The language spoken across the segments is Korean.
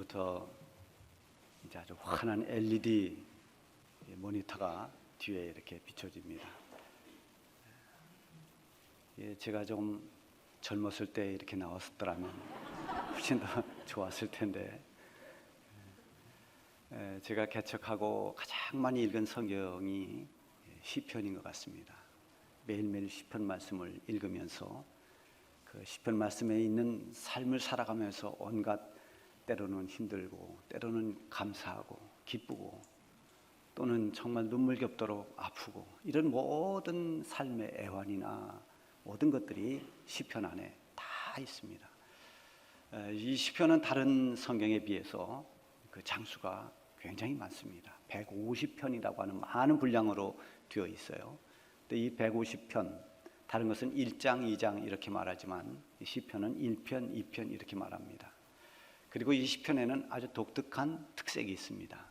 지금부터 이제 아주 환한 LED 모니터가 뒤에 이렇게 비춰집니다. 제가 좀 젊었을 때 이렇게 나왔었더라면 훨씬 더 좋았을 텐데, 제가 개척하고 가장 많이 읽은 성경이 시편인 것 같습니다. 매일매일 시편 말씀을 읽으면서 그 시편 말씀에 있는 삶을 살아가면서 온갖 때로는 힘들고 때로는 감사하고 기쁘고 또는 정말 눈물겹도록 아프고 이런 모든 삶의 애환이나 모든 것들이 시편 안에 다 있습니다. 이 시편은 다른 성경에 비해서 그 장수가 굉장히 많습니다. 150편이라고 하는 많은 분량으로 되어 있어요. 근데 이 150편, 다른 것은 1장, 2장 이렇게 말하지만 이 시편은 1편, 2편 이렇게 말합니다. 그리고 이 시편에는 아주 독특한 특색이 있습니다.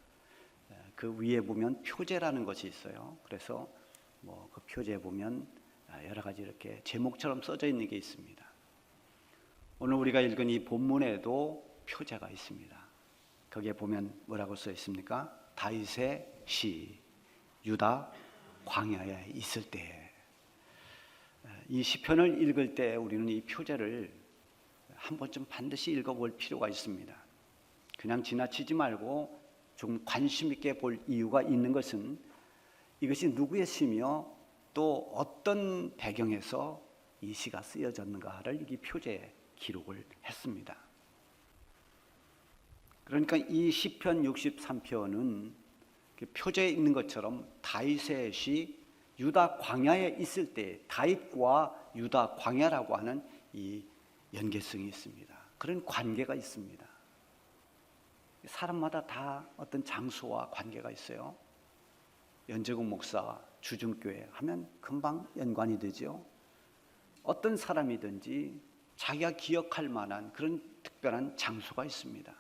그 위에 보면 표제라는 것이 있어요. 그래서 그 표제에 보면 여러 가지 이렇게 제목처럼 써져 있는 게 있습니다. 오늘 우리가 읽은 이 본문에도 표제가 있습니다. 거기에 보면 뭐라고 써 있습니까? 다윗의 시, 유다 광야에 있을 때. 이 시편을 읽을 때 우리는 이 표제를 한 번쯤 반드시 읽어볼 필요가 있습니다. 그냥 지나치지 말고 좀 관심 있게 볼 이유가 있는 것은 이것이 누구의 시며 또 어떤 배경에서 이 시가 쓰여졌는가를 이 표제에 기록을 했습니다. 그러니까 이 시편 63편은 표제에 있는 것처럼 다윗의 시, 유다 광야에 있을 때 다윗과 유다 광야라고 하는 이 연계성이 있습니다. 그런 관계가 있습니다. 사람마다 다 어떤 장소와 관계가 있어요. 연재국 목사 주중교회 하면 금방 연관이 되죠. 어떤 사람이든지 자기가 기억할 만한 그런 특별한 장소가 있습니다.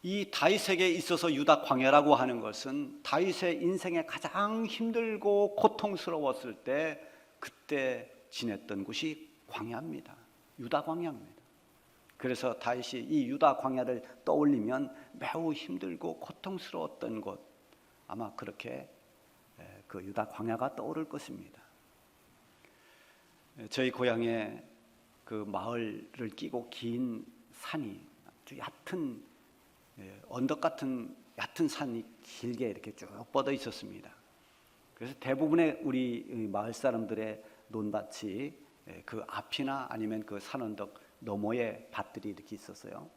이 다윗에게 있어서 유다 광야라고 하는 것은 다윗의 인생에 가장 힘들고 고통스러웠을 때 그때 지냈던 곳이 광야입니다. 유다 광야입니다. 그래서 다윗이 이 유다 광야를 떠올리면 매우 힘들고 고통스러웠던 곳, 아마 그렇게 그 유다 광야가 떠오를 것입니다. 저희 고향에 그 마을을 끼고 긴 산이 아주 얕은 언덕 같은 얕은 산이 길게 이렇게 쭉 뻗어 있었습니다. 그래서 대부분의 우리 마을 사람들의 논밭이 그 앞이나 아니면 그 산언덕 너머에 밭들이 이렇게 있었어요.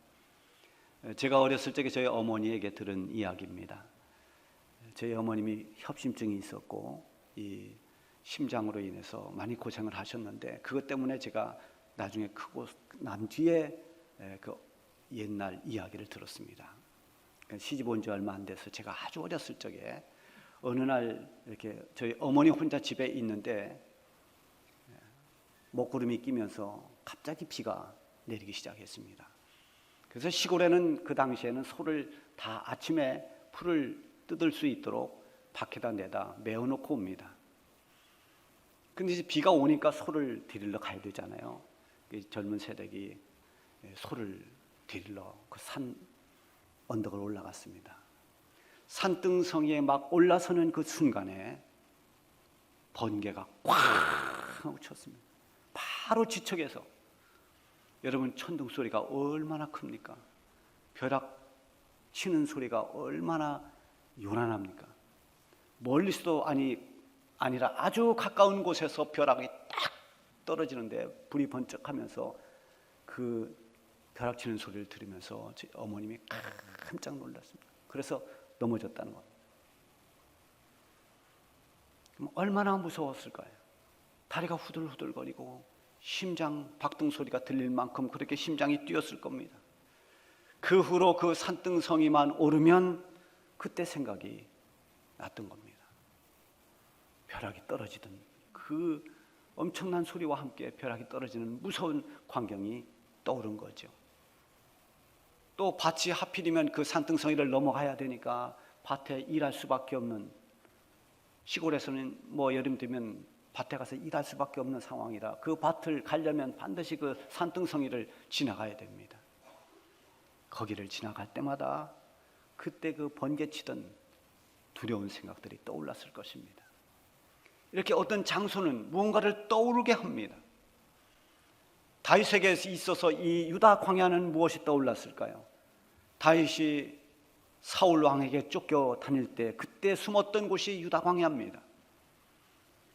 제가 어렸을 적에 저희 어머니에게 들은 이야기입니다. 저희 어머님이 협심증이 있었고 이 심장으로 인해서 많이 고생을 하셨는데 그것 때문에 제가 나중에 크고 난 뒤에 그 옛날 이야기를 들었습니다. 시집 온 지 얼마 안 돼서 제가 아주 어렸을 적에 어느 날 이렇게 저희 어머니 혼자 집에 있는데 먹구름이 끼면서 갑자기 비가 내리기 시작했습니다. 그래서 시골에는 그 당시에는 소를 다 아침에 풀을 뜯을 수 있도록 밖에다 내다 메어놓고 옵니다. 근데 이제 비가 오니까 소를 데리러 가야 되잖아요. 젊은 세대기 소를 데리러 그 산 언덕을 올라갔습니다. 산등성이에 막 올라서는 그 순간에 번개가 꽉 하고 쳤습니다. 바로 지척에서. 여러분, 천둥 소리가 얼마나 큽니까? 벼락 치는 소리가 얼마나 요란합니까? 멀리서도 아니라 아주 가까운 곳에서 벼락이 딱 떨어지는데 불이 번쩍하면서 그 벼락 치는 소리를 들으면서 제 어머님이 깜짝 놀랐습니다. 그래서 넘어졌다는 것. 얼마나 무서웠을까요? 다리가 후들후들거리고 심장 박동 소리가 들릴 만큼 그렇게 심장이 뛰었을 겁니다. 그 후로 그 산등성이만 오르면 그때 생각이 났던 겁니다. 벼락이 떨어지던 그 엄청난 소리와 함께 벼락이 떨어지는 무서운 광경이 떠오른 거죠. 또 밭이 하필이면 그 산등성이를 넘어가야 되니까 밭에 일할 수밖에 없는, 시골에서는 여름 되면 밭에 가서 일할 수밖에 없는 상황이라 그 밭을 가려면 반드시 그 산등성이를 지나가야 됩니다. 거기를 지나갈 때마다 그때 그 번개치던 두려운 생각들이 떠올랐을 것입니다. 이렇게 어떤 장소는 무언가를 떠오르게 합니다. 다윗에게 있어서 이 유다 광야는 무엇이 떠올랐을까요? 다윗이 사울 왕에게 쫓겨 다닐 때 그때 숨었던 곳이 유다 광야입니다.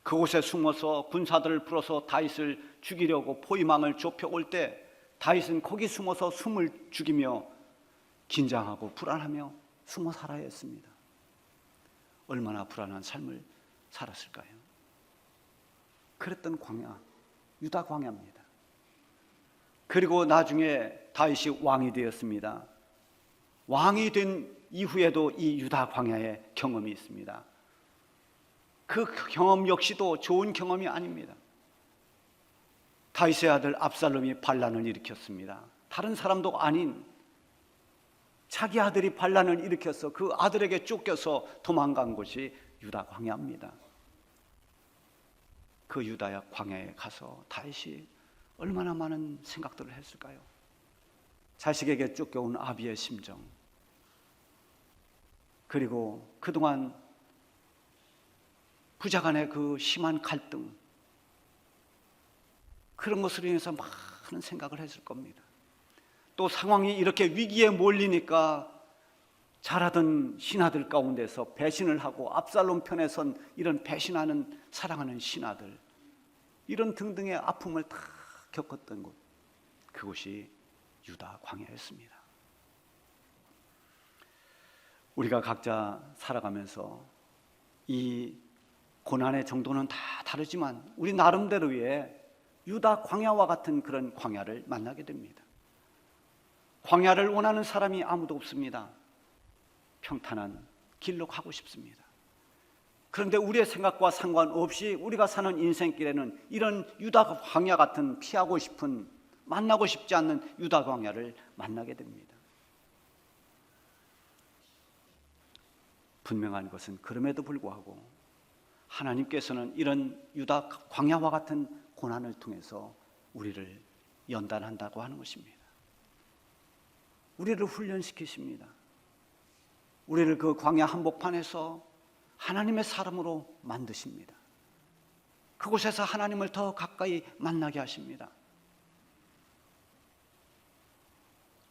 그곳에 숨어서 군사들을 불어서 다윗을 죽이려고 포위망을 좁혀올 때 다윗은 거기 숨어서 숨을 죽이며 긴장하고 불안하며 숨어 살아야 했습니다. 얼마나 불안한 삶을 살았을까요? 그랬던 광야, 유다 광야입니다. 그리고 나중에 다윗이 왕이 되었습니다. 왕이 된 이후에도 이 유다 광야의 경험이 있습니다. 그 경험 역시도 좋은 경험이 아닙니다. 다윗의 아들 압살롬이 반란을 일으켰습니다. 다른 사람도 아닌 자기 아들이 반란을 일으켜서 그 아들에게 쫓겨서 도망간 곳이 유다 광야입니다. 그 유다 광야에 가서 다윗이 얼마나 많은 생각들을 했을까요? 자식에게 쫓겨온 아비의 심정, 그리고 그동안 부자 간의 그 심한 갈등, 그런 것으로 인해서 많은 생각을 했을 겁니다. 또 상황이 이렇게 위기에 몰리니까 잘하던 신하들 가운데서 배신을 하고 압살롬 편에 선 이런 배신하는 사랑하는 신하들, 이런 등등의 아픔을 다 겪었던 곳, 그곳이 유다 광야였습니다. 우리가 각자 살아가면서 이 고난의 정도는 다 다르지만 우리 나름대로의 유다 광야와 같은 그런 광야를 만나게 됩니다. 광야를 원하는 사람이 아무도 없습니다. 평탄한 길로 가고 싶습니다. 그런데 우리의 생각과 상관없이 우리가 사는 인생길에는 이런 유다 광야 같은 피하고 싶은, 만나고 싶지 않는 유다 광야를 만나게 됩니다. 분명한 것은 그럼에도 불구하고 하나님께서는 이런 유다 광야와 같은 고난을 통해서 우리를 연단한다고 하는 것입니다. 우리를 훈련시키십니다. 우리를 그 광야 한복판에서 하나님의 사람으로 만드십니다. 그곳에서 하나님을 더 가까이 만나게 하십니다.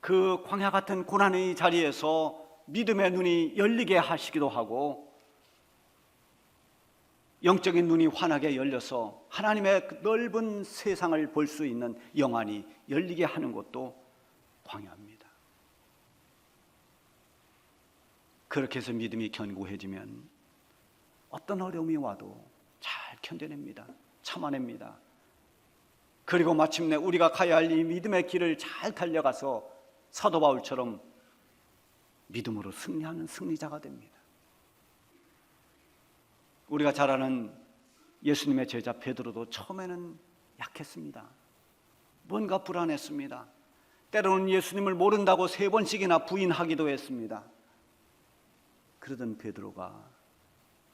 그 광야 같은 고난의 자리에서 믿음의 눈이 열리게 하시기도 하고, 영적인 눈이 환하게 열려서 하나님의 넓은 세상을 볼 수 있는 영안이 열리게 하는 것도 광야입니다. 그렇게 해서 믿음이 견고해지면 어떤 어려움이 와도 잘 견뎌냅니다. 참아냅니다. 그리고 마침내 우리가 가야 할 이 믿음의 길을 잘 달려가서 사도 바울처럼 믿음으로 승리하는 승리자가 됩니다. 우리가 잘 아는 예수님의 제자 베드로도 처음에는 약했습니다. 뭔가 불안했습니다. 때로는 예수님을 모른다고 3번씩이나 부인하기도 했습니다. 그러던 베드로가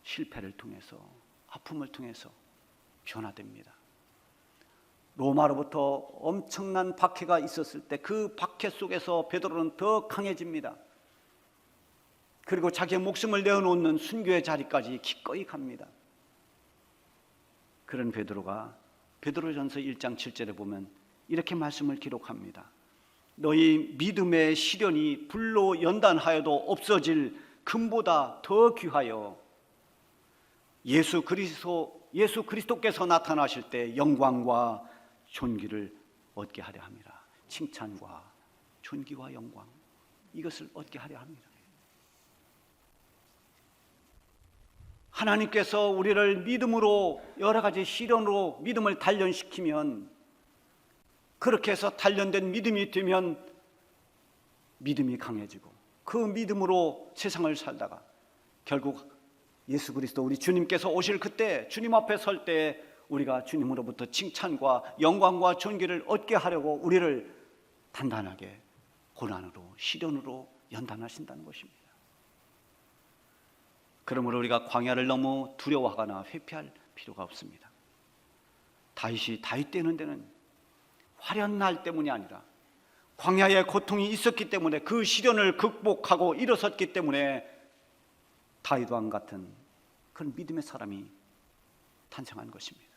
실패를 통해서, 아픔을 통해서 변화됩니다. 로마로부터 엄청난 박해가 있었을 때 그 박해 속에서 베드로는 더 강해집니다. 그리고 자기의 목숨을 내어놓는 순교의 자리까지 기꺼이 갑니다. 그런 베드로가 베드로전서 1장 7절에 보면 이렇게 말씀을 기록합니다. 너희 믿음의 시련이 불로 연단하여도 없어질 금보다 더 귀하여 예수 그리스도께서 나타나실 때 영광과 존귀를 얻게 하려 함이라. 칭찬과 존귀와 영광, 이것을 얻게 하려 합니다. 하나님께서 우리를 믿음으로, 여러 가지 시련으로 믿음을 단련시키면, 그렇게 해서 단련된 믿음이 되면 믿음이 강해지고 그 믿음으로 세상을 살다가 결국 예수 그리스도 우리 주님께서 오실 그때, 주님 앞에 설 때 우리가 주님으로부터 칭찬과 영광과 존귀를 얻게 하려고 우리를 단단하게 고난으로, 시련으로 연단하신다는 것입니다. 그러므로 우리가 광야를 너무 두려워하거나 회피할 필요가 없습니다. 다윗이 다윗 되는 데는 화려한 날 때문이 아니라 광야의 고통이 있었기 때문에 그 시련을 극복하고 일어섰기 때문에 다윗 왕 같은 그런 믿음의 사람이 탄생한 것입니다.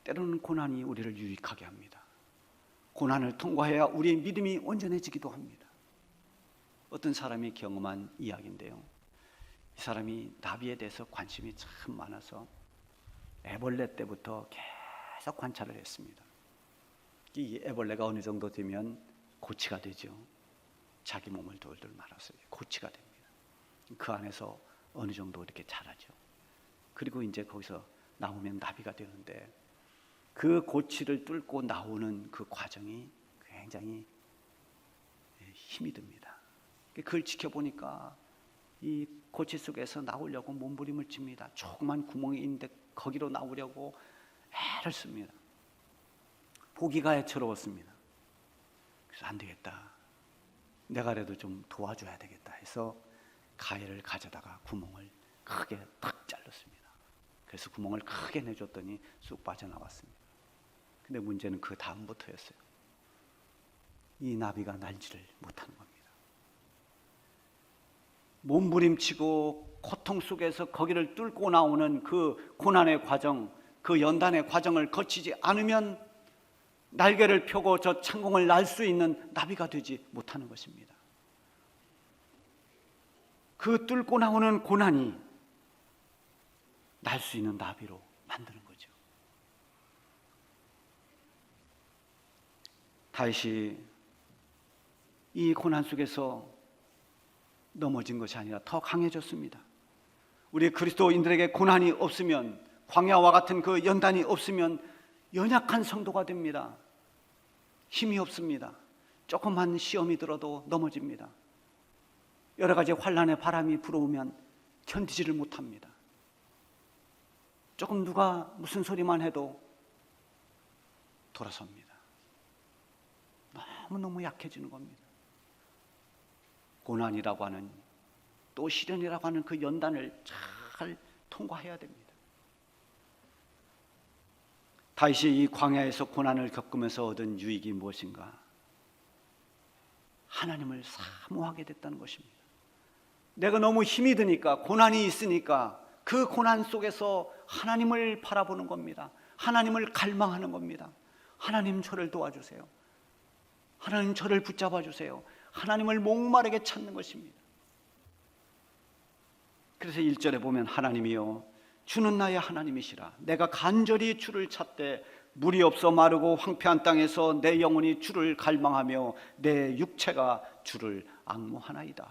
때로는 고난이 우리를 유익하게 합니다. 고난을 통과해야 우리의 믿음이 온전해지기도 합니다. 어떤 사람이 경험한 이야기인데요, 이 사람이 나비에 대해서 관심이 참 많아서 애벌레 때부터 계속 관찰을 했습니다. 이 애벌레가 어느 정도 되면 고치가 되죠. 자기 몸을 돌돌 말아서 고치가 됩니다. 그 안에서 어느 정도 이렇게 자라죠. 그리고 이제 거기서 나오면 나비가 되는데, 그 고치를 뚫고 나오는 그 과정이 굉장히 힘이 듭니다. 그걸 지켜보니까 이 고치 속에서 나오려고 몸부림을 칩니다. 조그만 구멍이 있는데 거기로 나오려고 애를 씁니다. 보기가 애처로웠습니다. 그래서 안 되겠다, 내가라도 좀 도와줘야 되겠다 해서 가위를 가져다가 구멍을 크게 탁 잘랐습니다. 그래서 구멍을 크게 내줬더니 쑥 빠져나왔습니다. 근데 문제는 그 다음부터였어요. 이 나비가 날지를 못하는 겁니다. 몸부림치고 고통 속에서 거기를 뚫고 나오는 그 고난의 과정, 그 연단의 과정을 거치지 않으면 날개를 펴고 저 창공을 날 수 있는 나비가 되지 못하는 것입니다. 그 뚫고 나오는 고난이 날 수 있는 나비로 만드는 거죠. 다윗이 이 고난 속에서 넘어진 것이 아니라 더 강해졌습니다. 우리 그리스도인들에게 고난이 없으면, 광야와 같은 그 연단이 없으면 연약한 성도가 됩니다. 힘이 없습니다. 조금만 시험이 들어도 넘어집니다. 여러 가지 환난의 바람이 불어오면 견디지를 못합니다. 조금 누가 무슨 소리만 해도 돌아섭니다. 너무너무 약해지는 겁니다. 고난이라고 하는, 또 시련이라고 하는 그 연단을 잘 통과해야 됩니다. 다윗이 이 광야에서 고난을 겪으면서 얻은 유익이 무엇인가? 하나님을 사모하게 됐다는 것입니다. 내가 너무 힘이 드니까, 고난이 있으니까 그 고난 속에서 하나님을 바라보는 겁니다. 하나님을 갈망하는 겁니다. 하나님, 저를 도와주세요. 하나님, 저를 붙잡아 주세요. 하나님을 목마르게 찾는 것입니다. 그래서 1절에 보면 하나님이여 주는 나의 하나님이시라. 내가 간절히 주를 찾되 물이 없어 마르고 황폐한 땅에서 내 영혼이 주를 갈망하며 내 육체가 주를 앙모하나이다.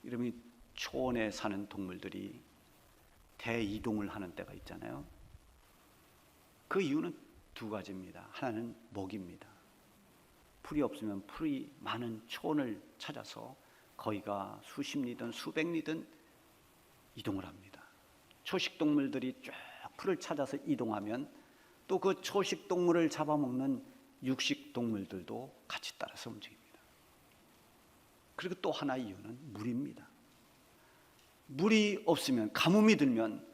이러면 초원에 사는 동물들이 대이동을 하는 때가 있잖아요. 그 이유는 두 가지입니다. 하나는 먹입니다. 풀이 없으면 풀이 많은 초원을 찾아서 거기가 수십 리든 수백 리든 이동을 합니다. 초식동물들이 쭉 풀을 찾아서 이동하면 또 그 초식동물을 잡아먹는 육식동물들도 같이 따라서 움직입니다. 그리고 또 하나 이유는 물입니다. 물이 없으면, 가뭄이 들면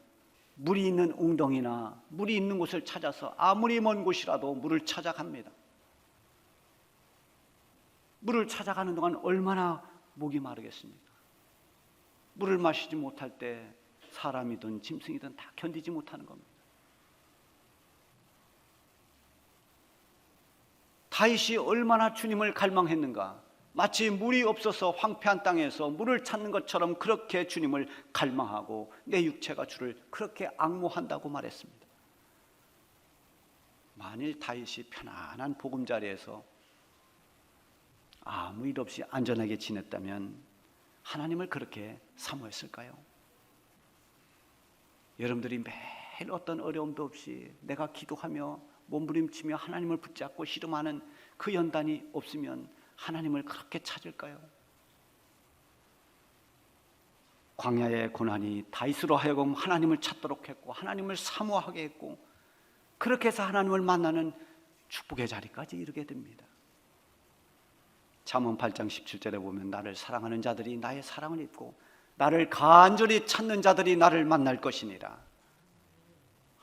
물이 있는 웅덩이나 물이 있는 곳을 찾아서 아무리 먼 곳이라도 물을 찾아갑니다. 물을 찾아가는 동안 얼마나 목이 마르겠습니까? 물을 마시지 못할 때 사람이든 짐승이든 다 견디지 못하는 겁니다. 다윗이 얼마나 주님을 갈망했는가? 마치 물이 없어서 황폐한 땅에서 물을 찾는 것처럼 그렇게 주님을 갈망하고 내 육체가 주를 그렇게 앙모한다고 말했습니다. 만일 다윗이 편안한 보금자리에서 아무 일 없이 안전하게 지냈다면 하나님을 그렇게 사모했을까요? 여러분들이 매일 어떤 어려움도 없이 내가 기도하며 몸부림치며 하나님을 붙잡고 씨름하는 그 연단이 없으면 하나님을 그렇게 찾을까요? 광야의 고난이 다윗으로 하여금 하나님을 찾도록 했고 하나님을 사모하게 했고, 그렇게 해서 하나님을 만나는 축복의 자리까지 이르게 됩니다. 잠언 8장 17절에 보면 나를 사랑하는 자들이 나의 사랑을 입고 나를 간절히 찾는 자들이 나를 만날 것이니라.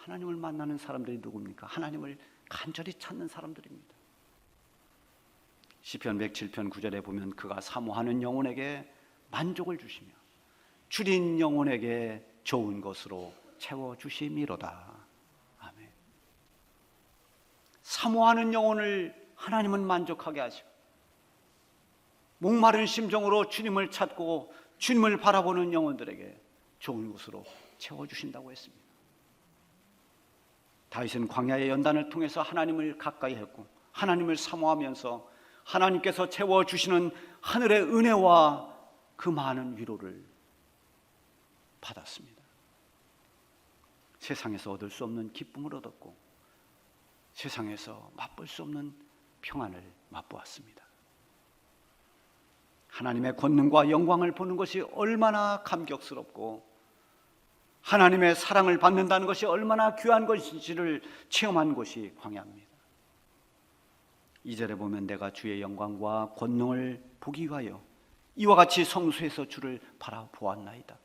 하나님을 만나는 사람들이 누굽니까? 하나님을 간절히 찾는 사람들입니다. 시편 107편 9절에 보면 그가 사모하는 영혼에게 만족을 주시며 줄인 영혼에게 좋은 것으로 채워주심이로다. 아멘. 사모하는 영혼을 하나님은 만족하게 하시고 목마른 심정으로 주님을 찾고 주님을 바라보는 영혼들에게 좋은 것으로 채워주신다고 했습니다. 다윗은 광야의 연단을 통해서 하나님을 가까이 했고 하나님을 사모하면서 하나님께서 채워주시는 하늘의 은혜와 그 많은 위로를 받았습니다. 세상에서 얻을 수 없는 기쁨을 얻었고 세상에서 맛볼 수 없는 평안을 맛보았습니다. 하나님의 권능과 영광을 보는 것이 얼마나 감격스럽고 하나님의 사랑을 받는다는 것이 얼마나 귀한 것인지를 체험한 곳이 광야입니다. 2절에 보면 내가 주의 영광과 권능을 보기 위하여 이와 같이 성소에서 주를 바라보았나이다.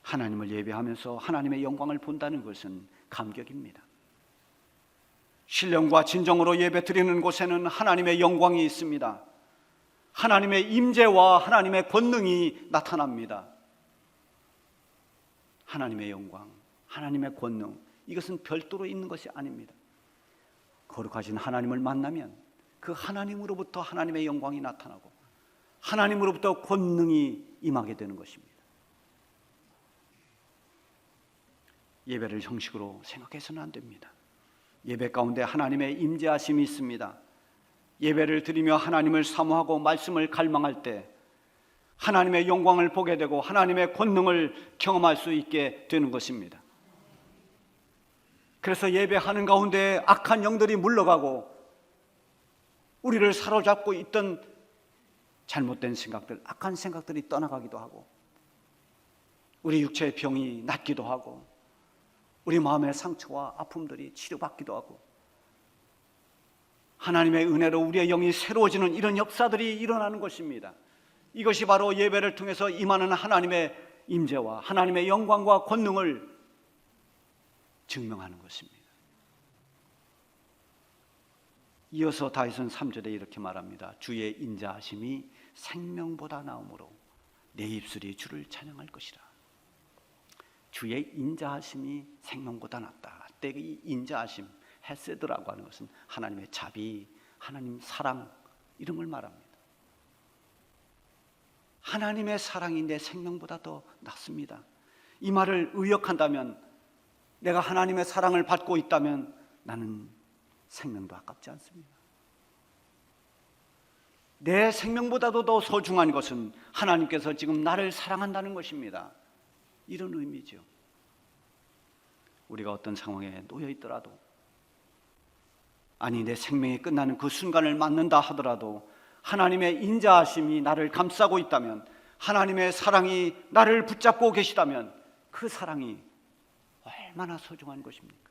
하나님을 예배하면서 하나님의 영광을 본다는 것은 감격입니다. 신령과 진정으로 예배 드리는 곳에는 하나님의 영광이 있습니다. 하나님의 임재와 하나님의 권능이 나타납니다. 하나님의 영광, 하나님의 권능, 이것은 별도로 있는 것이 아닙니다. 거룩하신 하나님을 만나면 그 하나님으로부터 하나님의 영광이 나타나고 하나님으로부터 권능이 임하게 되는 것입니다. 예배를 형식으로 생각해서는 안 됩니다. 예배 가운데 하나님의 임재하심이 있습니다. 예배를 드리며 하나님을 사모하고 말씀을 갈망할 때 하나님의 영광을 보게 되고 하나님의 권능을 경험할 수 있게 되는 것입니다. 그래서 예배하는 가운데 악한 영들이 물러가고 우리를 사로잡고 있던 잘못된 생각들, 악한 생각들이 떠나가기도 하고 우리 육체의 병이 낫기도 하고 우리 마음의 상처와 아픔들이 치료받기도 하고 하나님의 은혜로 우리의 영이 새로워지는 이런 역사들이 일어나는 것입니다. 이것이 바로 예배를 통해서 임하는 하나님의 임재와 하나님의 영광과 권능을 증명하는 것입니다. 이어서 다윗은 3절에 이렇게 말합니다. 주의 인자하심이 생명보다 나음으로 내 입술이 주를 찬양할 것이라. 주의 인자하심이 생명보다 낫다. 때 이 인자하심, 헤세드라고 하는 것은 하나님의 자비, 하나님 사랑 이런 걸 말합니다. 하나님의 사랑이 내 생명보다 더 낫습니다. 이 말을 의역한다면 내가 하나님의 사랑을 받고 있다면 나는 생명도 아깝지 않습니다. 내 생명보다도 더 소중한 것은 하나님께서 지금 나를 사랑한다는 것입니다. 이런 의미죠. 우리가 어떤 상황에 놓여 있더라도 아니 내 생명이 끝나는 그 순간을 맞는다 하더라도 하나님의 인자하심이 나를 감싸고 있다면 하나님의 사랑이 나를 붙잡고 계시다면 그 사랑이 얼마나 소중한 것입니까?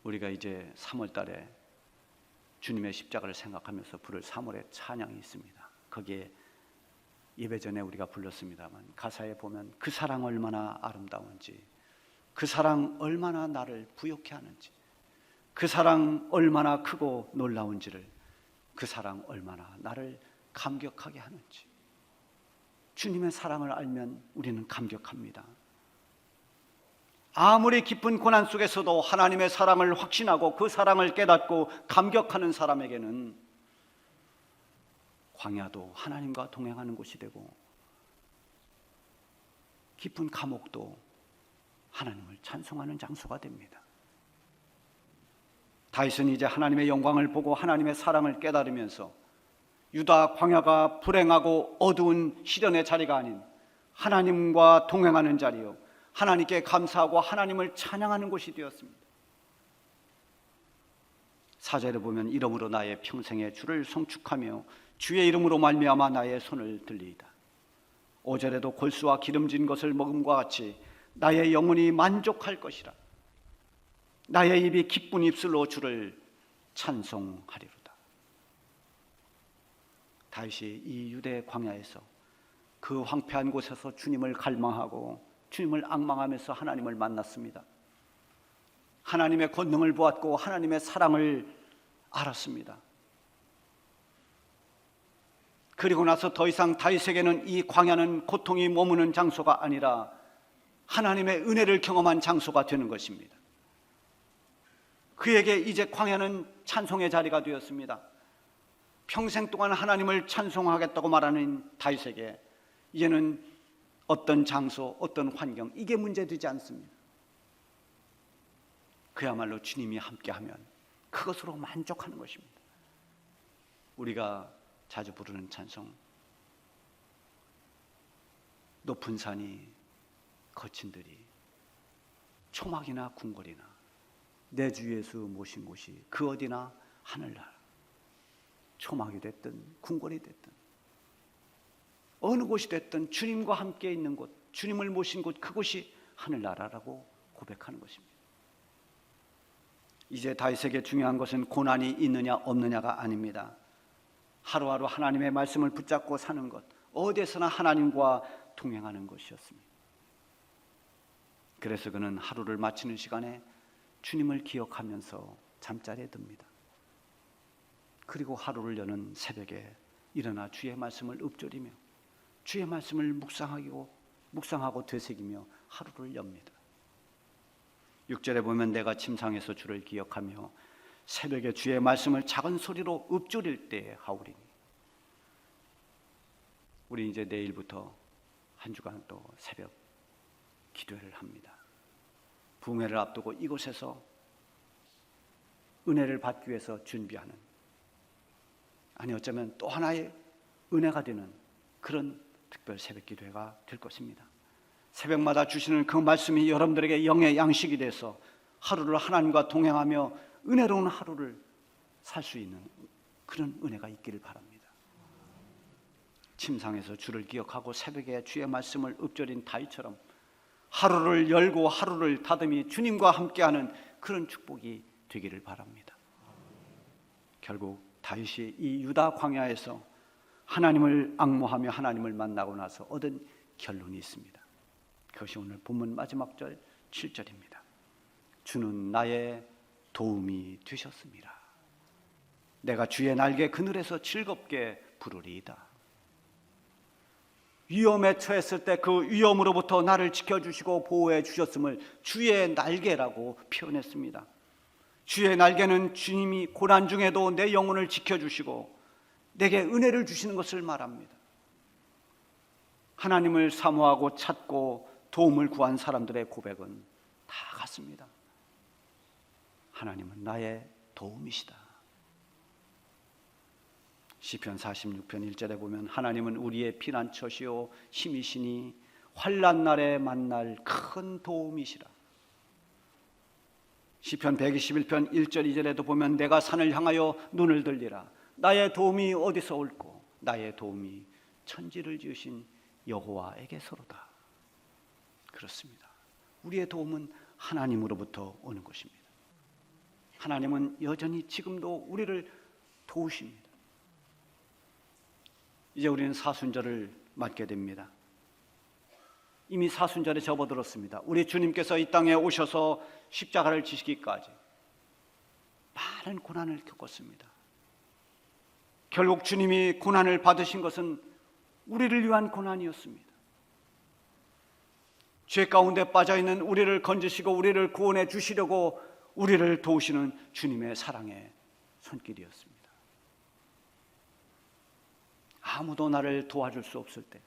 우리가 이제 3월 달에 주님의 십자가를 생각하면서 부를 3월의 찬양이 있습니다. 거기에 예배 전에 우리가 불렀습니다만 가사에 보면 그 사랑 얼마나 아름다운지 그 사랑 얼마나 나를 부욕해 하는지 그 사랑 얼마나 크고 놀라운지를 그 사랑 얼마나 나를 감격하게 하는지 주님의 사랑을 알면 우리는 감격합니다. 아무리 깊은 고난 속에서도 하나님의 사랑을 확신하고 그 사랑을 깨닫고 감격하는 사람에게는 광야도 하나님과 동행하는 곳이 되고 깊은 감옥도 하나님을 찬송하는 장소가 됩니다. 다윗은 이제 하나님의 영광을 보고 하나님의 사랑을 깨달으면서 유다 광야가 불행하고 어두운 시련의 자리가 아닌 하나님과 동행하는 자리요 하나님께 감사하고 하나님을 찬양하는 곳이 되었습니다. 4절에 보면 이름으로 나의 평생의 주를 송축하며 주의 이름으로 말미암아 나의 손을 들리이다. 5절에도 골수와 기름진 것을 먹음과 같이 나의 영혼이 만족할 것이라. 나의 입이 기쁜 입술로 주를 찬송하리로다. 다윗이 이 유대 광야에서 그 황폐한 곳에서 주님을 갈망하고 주님을 앙망하면서 하나님을 만났습니다. 하나님의 권능을 보았고 하나님의 사랑을 알았습니다. 그리고 나서 더 이상 다윗에게는 이 광야는 고통이 머무는 장소가 아니라 하나님의 은혜를 경험한 장소가 되는 것입니다. 그에게 이제 광야는 찬송의 자리가 되었습니다. 평생 동안 하나님을 찬송하겠다고 말하는 다윗에게 이제는 어떤 장소, 어떤 환경, 이게 문제되지 않습니다. 그야말로 주님이 함께하면 그것으로 만족하는 것입니다. 우리가 자주 부르는 찬송, 높은 산이 거친 들이 초막이나 궁궐이나 내 주 예수 모신 곳이 그 어디나 하늘나라. 초막이 됐든 궁궐이 됐든 어느 곳이 됐든 주님과 함께 있는 곳, 주님을 모신 곳, 그곳이 하늘나라라고 고백하는 것입니다. 이제 다윗에게 중요한 것은 고난이 있느냐 없느냐가 아닙니다. 하루하루 하나님의 말씀을 붙잡고 사는 것, 어디에서나 하나님과 동행하는 것이었습니다. 그래서 그는 하루를 마치는 시간에 주님을 기억하면서 잠자리에 듭니다. 그리고 하루를 여는 새벽에 일어나 주의 말씀을 읊조리며 주의 말씀을 묵상하고 되새기며 하루를 엽니다. 6절에 보면 내가 침상에서 주를 기억하며 새벽에 주의 말씀을 작은 소리로 읊조릴 때에 하오리니. 우리 이제 내일부터 한 주간 또 새벽 기도회를 합니다. 부흥회를 앞두고 이곳에서 은혜를 받기 위해서 준비하는, 아니 어쩌면 또 하나의 은혜가 되는 그런 특별 새벽 기도회가 될 것입니다. 새벽마다 주시는 그 말씀이 여러분들에게 영의 양식이 돼서 하루를 하나님과 동행하며 은혜로운 하루를 살 수 있는 그런 은혜가 있기를 바랍니다. 침상에서 주를 기억하고 새벽에 주의 말씀을 읊조린 다윗처럼 하루를 열고 하루를 다듬이 주님과 함께하는 그런 축복이 되기를 바랍니다. 결국 다윗이 이 유다 광야에서 하나님을 앙모하며 하나님을 만나고 나서 얻은 결론이 있습니다. 그것이 오늘 본문 마지막 절 7절입니다. 주는 나의 도움이 되셨습니다. 내가 주의 날개 그늘에서 즐겁게 부르리이다. 위험에 처했을 때 그 위험으로부터 나를 지켜주시고 보호해 주셨음을 주의 날개라고 표현했습니다. 주의 날개는 주님이 고난 중에도 내 영혼을 지켜주시고 내게 은혜를 주시는 것을 말합니다. 하나님을 사모하고 찾고 도움을 구한 사람들의 고백은 다 같습니다. 하나님은 나의 도움이시다. 시편 46편 1절에 보면 하나님은 우리의 피난처시요 힘이시니 환난 날에 만날 큰 도움이시라. 시편 121편 1절 2절에도 보면 내가 산을 향하여 눈을 들리라. 나의 도움이 어디서 올꼬? 나의 도움이 천지를 지으신 여호와에게서로다. 그렇습니다. 우리의 도움은 하나님으로부터 오는 것입니다. 하나님은 여전히 지금도 우리를 도우십니다. 이제 우리는 사순절을 맞게 됩니다. 이미 사순절에 접어들었습니다. 우리 주님께서 이 땅에 오셔서 십자가를 지시기까지 많은 고난을 겪었습니다. 결국 주님이 고난을 받으신 것은 우리를 위한 고난이었습니다. 죄 가운데 빠져있는 우리를 건지시고 우리를 구원해 주시려고 우리를 도우시는 주님의 사랑의 손길이었습니다. 아무도 나를 도와줄 수 없을 때,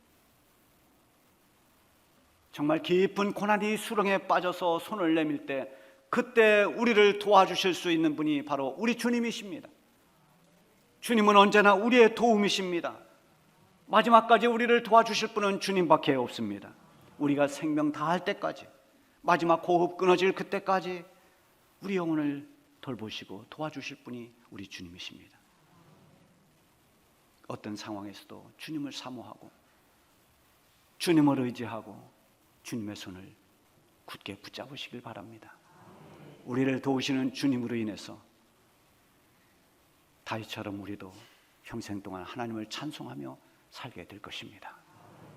정말 깊은 고난이 수렁에 빠져서 손을 내밀 때, 그때 우리를 도와주실 수 있는 분이 바로 우리 주님이십니다. 주님은 언제나 우리의 도움이십니다. 마지막까지 우리를 도와주실 분은 주님밖에 없습니다. 우리가 생명 다할 때까지, 마지막 호흡 끊어질 그때까지 우리 영혼을 돌보시고 도와주실 분이 우리 주님이십니다. 어떤 상황에서도 주님을 사모하고 주님을 의지하고 주님의 손을 굳게 붙잡으시길 바랍니다. 우리를 도우시는 주님으로 인해서 다윗처럼 우리도 평생 동안 하나님을 찬송하며 살게 될 것입니다.